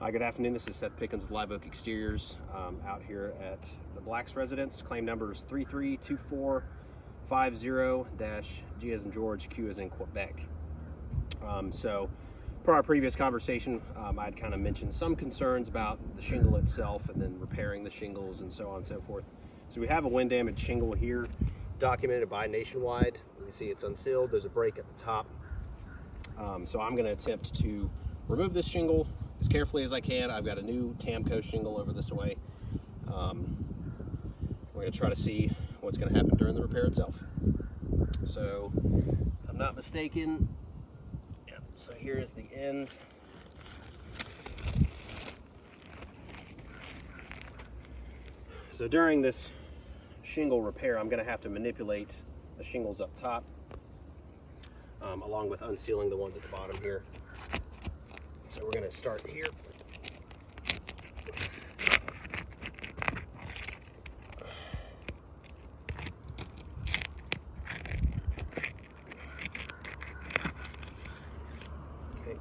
Good afternoon, this is Seth Pickens with Live Oak Exteriors out here at the Black's residence. Claim number is 332450-G as in George, Q as in Quebec. So per our previous conversation, I'd kind of mentioned some concerns about the shingle itself and then repairing the shingles and so on and so forth. So we have a wind damaged shingle here documented by Nationwide. You can see it's unsealed, there's a break at the top. So I'm going to attempt to remove this shingle as carefully as I can. I've got a new Tamco shingle over this way. We're going to try to see what's going to happen during the repair itself. So, if I'm not mistaken, yep, so here is the end. So during this shingle repair, I'm going to have to manipulate the shingles up top, along with unsealing the ones at the bottom here. So we're going to start here. Okay.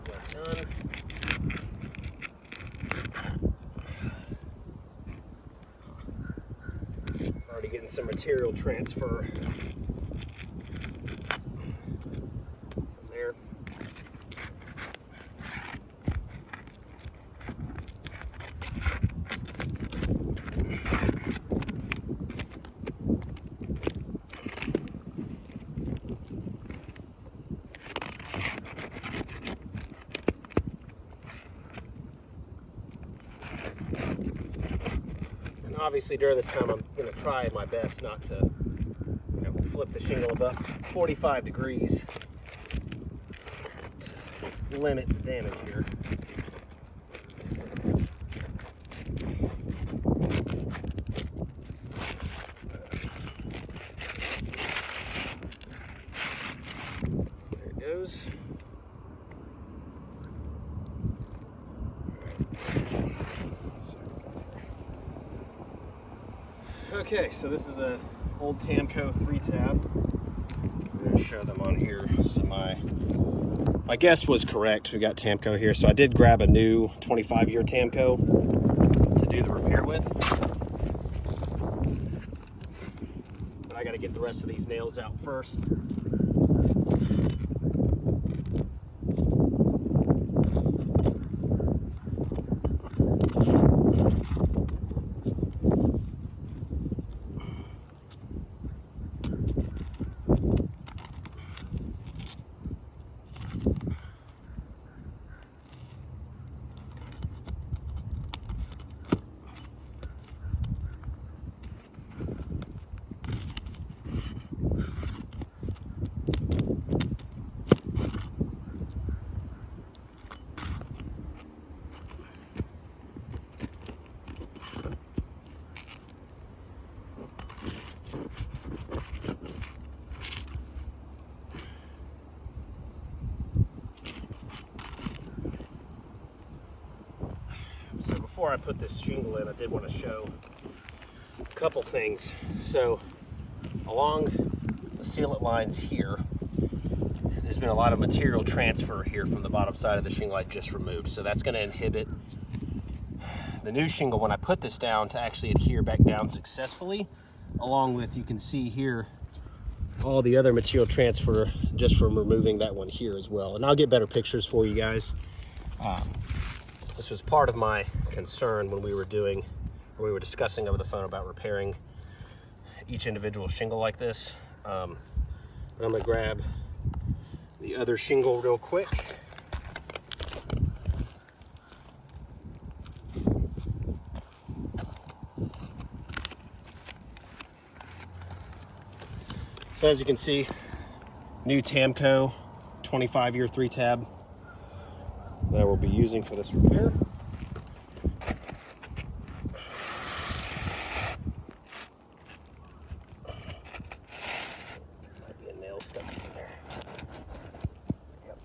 That's done. Already getting some material transfer from there. And obviously during this time I'm going to try my best not to flip the shingle about 45 degrees to limit the damage here. There it goes. Okay, so this is a old Tamco 3-tab. I'm going to show them on here. So my guess was correct. We got Tamco here. So I did grab a new 25-year Tamco to do the repair with. But I got to get the rest of these nails out first. So before I put this shingle in, I did want to show a couple things. So along the sealant lines here, there's been a lot of material transfer here from the bottom side of the shingle I just removed. So that's going to inhibit the new shingle when I put this down to actually adhere back down successfully, along with, you can see here, all the other material transfer just from removing that one here as well. And I'll get better pictures for you guys. This was part of my concern when we were discussing over the phone about repairing each individual shingle like this. I'm going to grab the other shingle real quick. So as you can see, new Tamco 25-year 3-tab that we'll be using for this repair. Might be a nail stuck in there. Yep.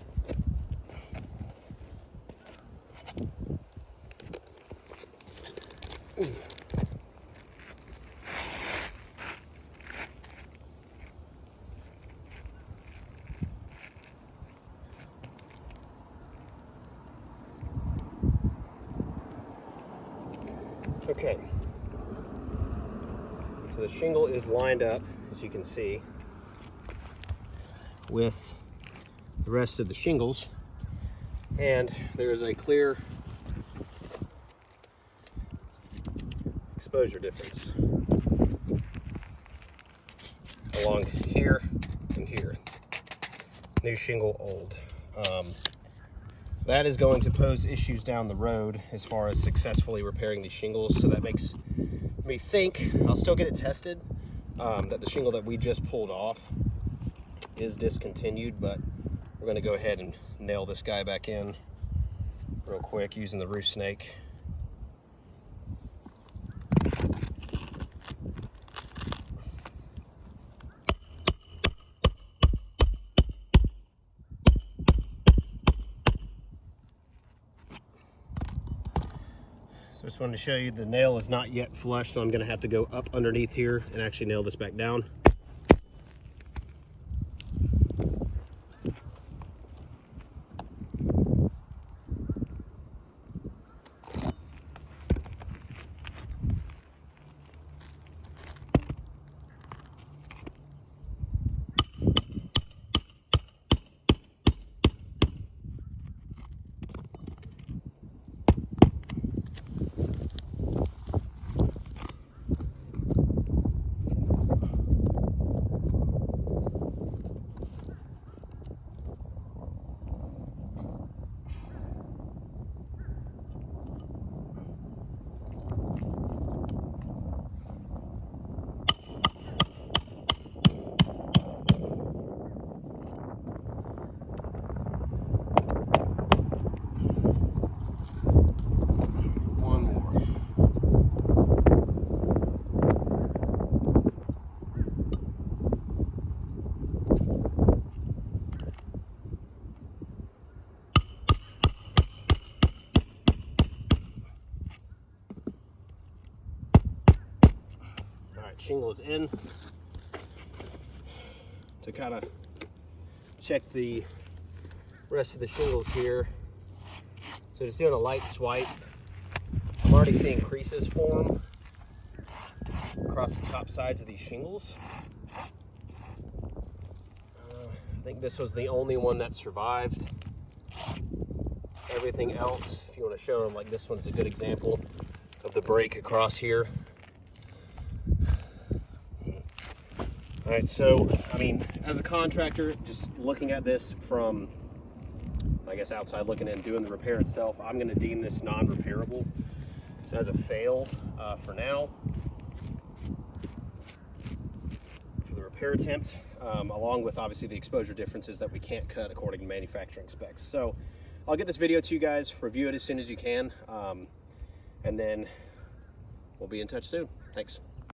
Okay. So the shingle is lined up, as you can see, with the rest of the shingles, and there is a clear exposure difference along here and here. New shingle, old. That is going to pose issues down the road as far as successfully repairing these shingles, so that makes me think, I'll still get it tested, that the shingle that we just pulled off is discontinued, but we're gonna go ahead and nail this guy back in real quick using the roof snake. So I just wanted to show you the nail is not yet flush, so I'm gonna have to go up underneath here and actually nail this back down. Shingle is in. To kind of check the rest of the shingles here, so just doing a light swipe, I'm already seeing creases form across the top sides of these shingles. I think this was the only one that survived. Everything else, if you want to show them, like this one's a good example of the break across here. All right, so, I mean, as a contractor, just looking at this from, I guess, outside looking in, doing the repair itself, I'm gonna deem this non-repairable. So as a fail for now, for the repair attempt, along with obviously the exposure differences that we can't cut according to manufacturing specs. So I'll get this video to you guys, review it as soon as you can, and then we'll be in touch soon. Thanks.